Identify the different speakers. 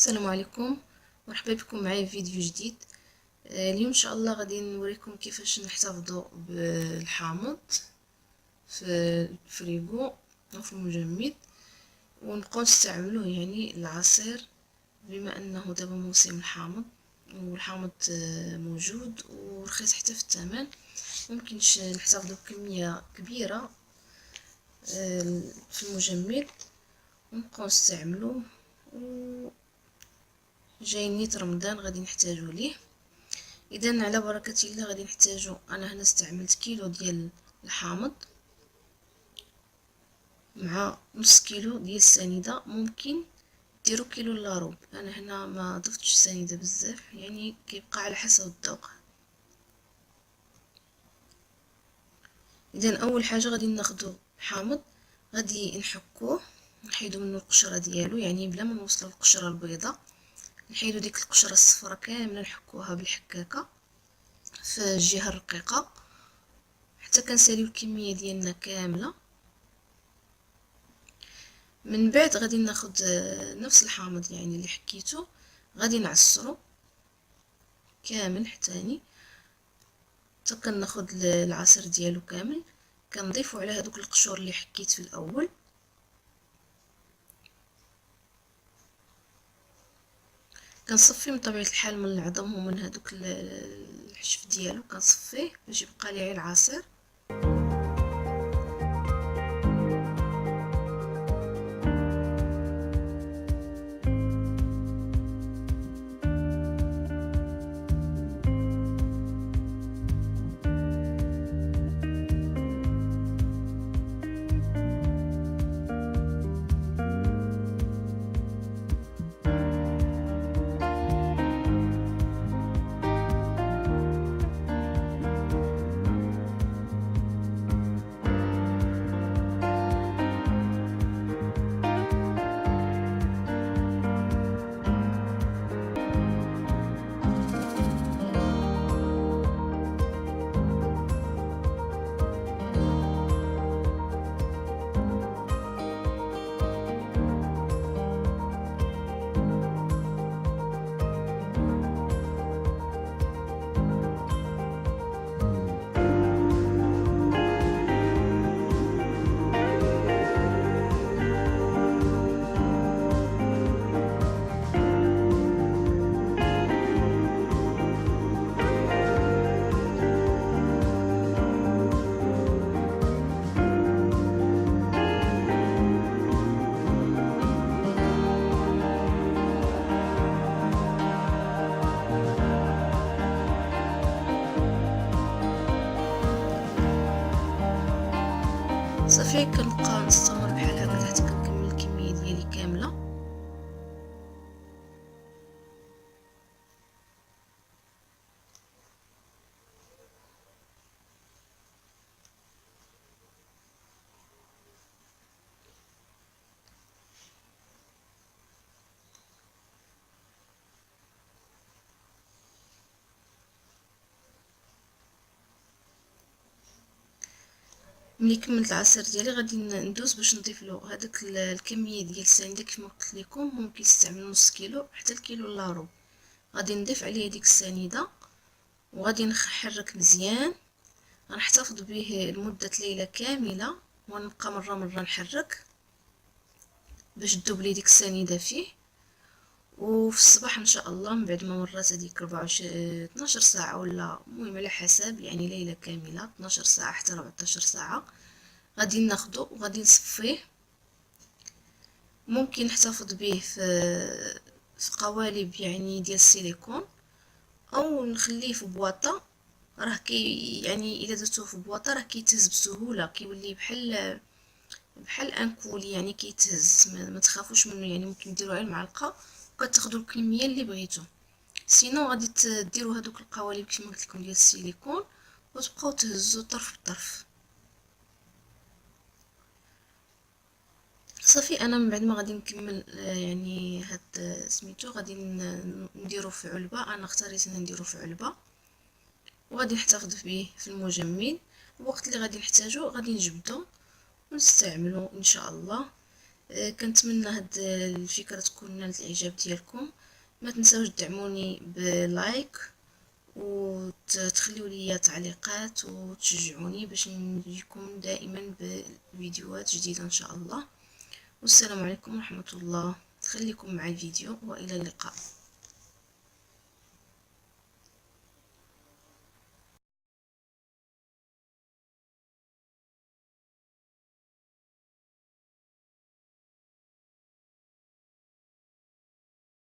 Speaker 1: السلام عليكم. مرحبا بكم معايا في فيديو جديد. اليوم ان شاء الله غادي نوريكم كيفاش نحتفظوا بالحامض في الفريغو او في المجمد ونبقاو نستعملوه يعني العصير، بما انه دابا موسم الحامض والحامض موجود ورخيص حتى في الثمن. ممكنش نحتفظوا بكميه كبيره في المجمد ونبقاو نستعملوه. جاي نيت رمضان غادي نحتاجو ليه. اذا على بركه الله غادي نحتاجو، انا هنا استعملت كيلو ديال الحامض مع نص كيلو ديال السنيده. ممكن ديروا كيلو الا ربع، انا هنا ما ضفتش السنيده بزاف، يعني كيبقى على حسب الذوق. اذا اول حاجه غادي ناخذوا الحامض، غادي نحكوه، نحيدو منه القشره ديالو، يعني بلا ما نوصلوا للقشره البيضاء، نحيدو ديك القشره الصفراء كامله، نحكوها بالحكاكه في الجهه الرقيقه حتى كنساليو الكميه ديالنا كامله. من بعد غادي ناخد نفس الحامض يعني اللي حكيته، غادي نعصرو كامل حتاني حتى كناخد العصير ديالو كامل، كنضيفو على هذوك القشور اللي حكيت في الاول. كنصفي من طبيعه الحال من العظم ومن هذوك الحشف ديالو، كنصفيه باش يبقى لي غير العصير. صافي كنبقى نستمر بحال هكا حتى كنكمل الكميه ديالي كامله. ملي كملت العصير ديالي غادي ندوز باش نضيف له هذاك الكميه ديال السنيده. كيف ما قلت لكم ممكن تستعمل نص كيلو حتى الكيلو الا ربع. غادي نضيف عليه ديك السنيده وغادي نحرك مزيان، غنحتفظ به لمده ليله كامله ونبقى مره نحرك باش تذوب لي ديك السنيده فيه. وفي الصباح ان شاء الله من بعد ما مرات هذيك 24 12 ساعه ولا المهم على حسب، يعني ليله كامله 12 ساعه حتى 14 ساعه، غادي ناخذه وغادي نصفيه. ممكن نحتفظ به في قوالب يعني ديال السيليكون، او نخليه في بواطه. راه يعني الا درتوه في بواطه راه كيتهز بسهوله، كيولي بحال انكول، يعني كيتهز. ما تخافوش منه، يعني ممكن ديروا على المعلقه وكتاخذوا الكميه اللي بغيتو. سينو غادي ديروا هذوك القوالب كما قلت لكم ديال السيليكون وتبقاو تهزوا طرف بطرف. صافي انا من بعد ما غادي نكمل يعني هاد سميتو غادي نديرو في علبه. انا اختاريت نديرو في علبه وغادي نحتفظ به في المجمد. الوقت اللي غادي نحتاجو غادي نجبدو ونستعملو ان شاء الله. كنتمنى هاد الفكرة تكون نالت الاعجاب ديالكم. ما تنساوش تدعموني بلايك وتخليو لي تعليقات وتشجعوني باش نجيكم دائما بفيديوهات جديدة ان شاء الله. والسلام عليكم ورحمة الله. خليكم مع الفيديو والى اللقاء.